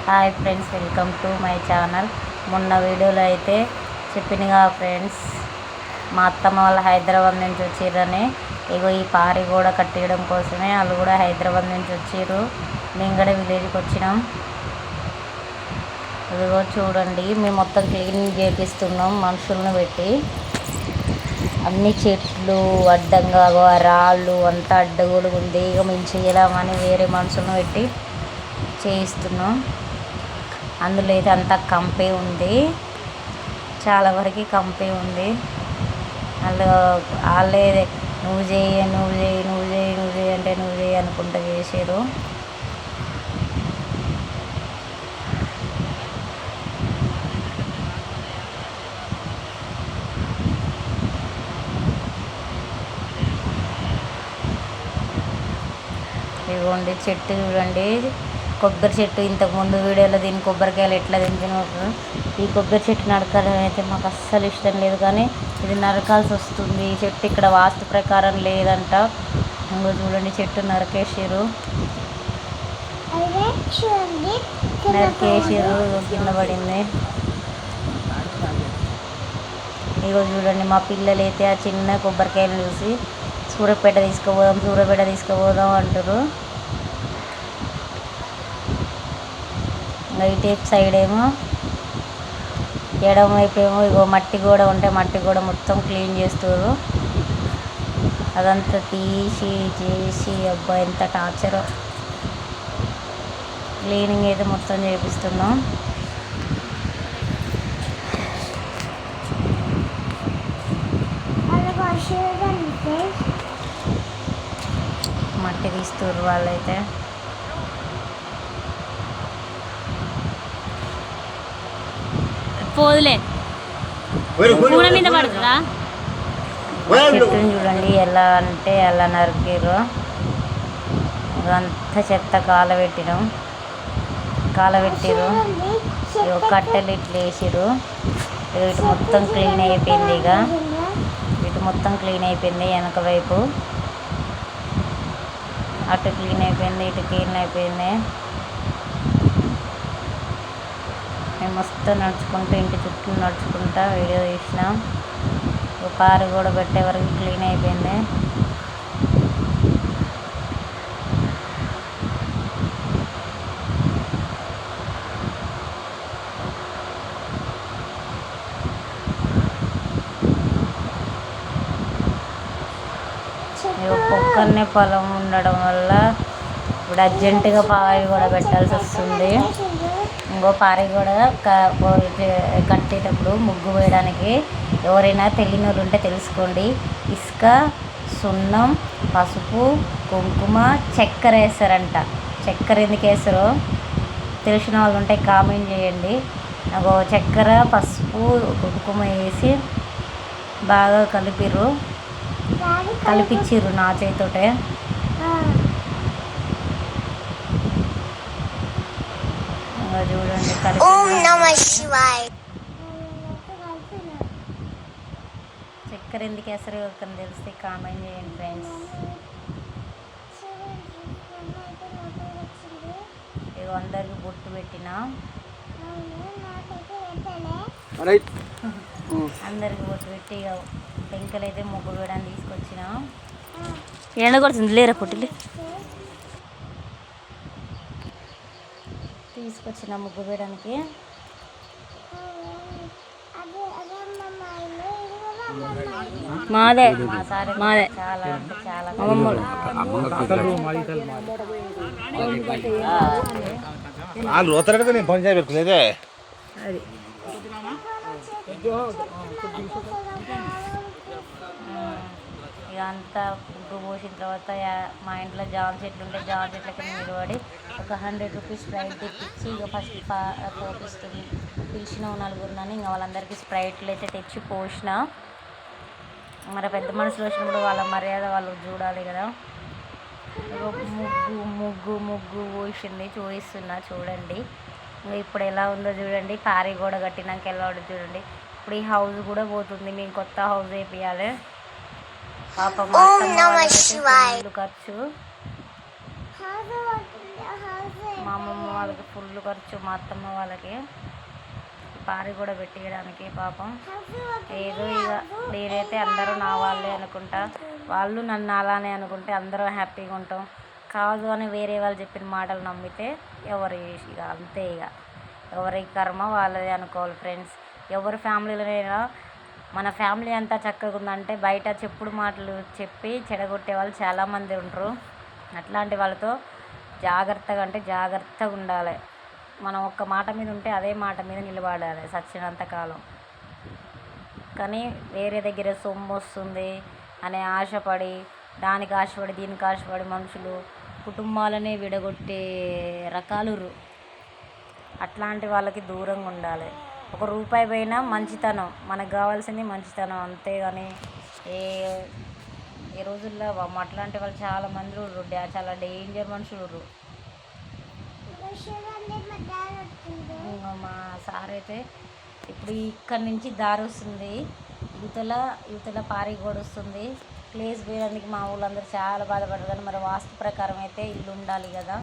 Hi friends, welcome to my channel. మొన్న వీడియోలో అయితే చెప్పినగా ఫ్రెండ్స్, మా అత్తమ్మ వాళ్ళు హైదరాబాద్ నుంచి వచ్చిర్రని. ఇగో ఈ పారి కూడా కట్టేయడం కోసమే వాళ్ళు కూడా హైదరాబాద్ నుంచి వచ్చిర్రు. మేము కూడా విలేజ్కి వచ్చినాం. ఇదిగో చూడండి, మేము మొత్తం క్లీనింగ్ చేపిస్తున్నాం మనుషులను పెట్టి. అన్ని చెట్లు అడ్డంగా రాళ్ళు అంతా అడ్డగోలుగా ఉంది. ఇక మేము చేయలేమని వేరే మనుషులను పెట్టి చేయిస్తున్నాం. అందులో అయితే అంతా కంపే ఉంది, చాలా వరకు కంపే ఉంది. వాళ్ళే నువ్వు చేయి నువ్వు చేయి నువ్వు చేయి నువ్వు చేయి అంటే నువ్వు చేయి అనుకుంటూ చేసారు. ఇదిగోండి చెట్టు చూడండి, కొబ్బరి చెట్టు. ఇంతకుముందు వీడియోలో దీని కొబ్బరికాయలు ఎట్లా దించినప్పుడు ఈ కొబ్బరి చెట్టు నరకడం అయితే మాకు అస్సలు ఇష్టం లేదు, కానీ ఇది నరకాల్సి వస్తుంది. ఈ చెట్టు ఇక్కడ వాస్తు ప్రకారం లేదంట. ఇంకో చూడండి, చెట్టు నరికేసారు కింద పడింది. ఇగో చూడండి, మా పిల్లలు అయితే ఆ చిన్న కొబ్బరికాయలు చూసి సూర్యాపేట తీసుకుపోదాం అంటారు. ఇటు సైడ్ ఏమో ఎడమ వైపు ఏమో ఇగో మట్టి కూడా ఉంటే మట్టి కూడా మొత్తం క్లీన్ చేస్తారు. అదంతా తీసి చేసి అబ్బా ఎంత టార్చర్. క్లీనింగ్ అయితే మొత్తం చేపిస్తున్నాం. మట్టి తీస్తారు వాళ్ళైతే. పోదులే పూల మీద పడుతుందా. చెట్టుని చూడండి ఎలా అంటే ఎలా నరికారు. అంతా చెత్త కాలబెట్టిరు. కట్టెలు ఇట్లా వేసిరు. ఇటు మొత్తం క్లీన్ అయిపోయింది. ఇటు మొత్తం క్లీన్ అయిపోయింది. వెనక వైపు అటు క్లీన్ అయిపోయింది, ఇటు క్లీన్ అయిపోయింది. మేము మొత్తం నడుచుకుంటూ ఇంటి చుట్టూ నడుచుకుంటా వీడియో తీసినాం. పారు కూడా పెట్టే వరకు క్లీన్ అయిపోయింది. పొక్కనే పొలం ఉండడం వల్ల ఇప్పుడు అర్జెంటుగా పారి కూడా పెట్టాల్సి వస్తుంది. ఇంకో పారి కూడా కట్టేటప్పుడు ముగ్గు వేయడానికి ఎవరైనా తెలియని వాళ్ళు ఉంటే తెలుసుకోండి. ఇసుక, సున్నం, పసుపు, కుంకుమ, చక్కెర వేస్తారంట. చక్కెర ఎందుకు వేస్తారో తెలిసిన వాళ్ళు ఉంటే కామెంట్ చేయండి. నాకు చక్కెర, పసుపు, కుంకుమ వేసి బాగా కలిపిచ్చిర్రు నా చేతితోటే. చూడండి చక్కెర ఎందుకు వేస్తారు ఎవరికైనా తెలిస్తే కామెంట్ చేయండి ఫ్రెండ్స్. ఇక అందరికి బొట్టు పెట్టిన అందరికి బొట్టు పెట్టి ఇక టెంకలు అయితే ముగ్గు వేయడానికి తీసుకొచ్చిన. ఎండ కొడుతుంది లేరా పొట్టిలి తీసుకొచ్చిన ముగ్గు వేయడానికి. మాదే చాలా అంటే చాలా అది ఇక అంతా ముగ్గు పోసిన తర్వాత మా ఇంట్లో జామ చెట్లు ఉంటే జామ చెట్ల కింద నిలబడి ఒక 100 రూపీస్ స్ప్రైట్ తెప్పించి ఇక ఫస్ట్ పోపిస్తుంది. పిలిచిన నలుగురునని ఇంకా వాళ్ళందరికీ స్ప్రైట్లు అయితే తెచ్చి పోసిన. మరి పెద్ద మనుషులు వచ్చినప్పుడు వాళ్ళ మర్యాద వాళ్ళు చూడాలి కదా. ముగ్గు పోసింది చూపిస్తున్నా చూడండి. ఇప్పుడు ఎలా ఉందో చూడండి. పారి కూడా కట్టినాక ఎలా ఉందో చూడండి. ఇప్పుడు ఈ హౌస్ కూడా పోతుంది. మేము కొత్త హౌస్ వేపియాలి. పాపం ఖర్చు. మా అమ్మమ్మ వాళ్ళకి ఫుల్ ఖర్చు, మా అత్తమ్మ వాళ్ళకి పారి కూడా పెట్టేయడానికి పాపం. ఏదో ఇక నేనైతే అందరూ నా వాళ్ళే అనుకుంటా, వాళ్ళు నన్ను అలానే అనుకుంటే అందరూ హ్యాపీగా ఉంటాం. కాదు అని వేరే వాళ్ళు చెప్పిన మాటలు నమ్మితే ఎవరి ఇక అంతే, ఇక ఎవరి కర్మ వాళ్ళదే అనుకోవాలి ఫ్రెండ్స్. ఎవరి ఫ్యామిలీలోనైనా మన ఫ్యామిలీ అంతా చక్కగా ఉందంటే బయట చెప్పుడు మాటలు చెప్పి చెడగొట్టే వాళ్ళు చాలామంది ఉంటారు. అట్లాంటి వాళ్ళతో జాగ్రత్తగా ఉండాలి. మనం ఒక్క మాట మీద ఉంటే అదే మాట మీద నిలబడాలి సచ్చినంత కాలం. కానీ వేరే దగ్గర సొమ్ము వస్తుంది అనే ఆశపడి, దానికి ఆశపడి దీనికి ఆశపడి మనుషులు కుటుంబాలనే విడగొట్టే రకాలు. అట్లాంటి వాళ్ళకి దూరంగా ఉండాలి. ఒక రూపాయి పోయినా మంచితనం, మనకు కావాల్సింది మంచితనం, అంతేగాని ఈ రోజుల్లో అట్లాంటి వాళ్ళు చాలామంది చాలా డేంజర్ మనుషులు. మా సార్ అయితే ఇప్పుడు ఇక్కడి నుంచి దారి వస్తుంది, యువతల పారి కూడా వస్తుంది. ప్లేస్ పోయడానికి మా ఊళ్ళందరూ చాలా బాధపడరు. కానీ మరి వాస్తు ప్రకారం అయితే ఇల్లు ఉండాలి కదా.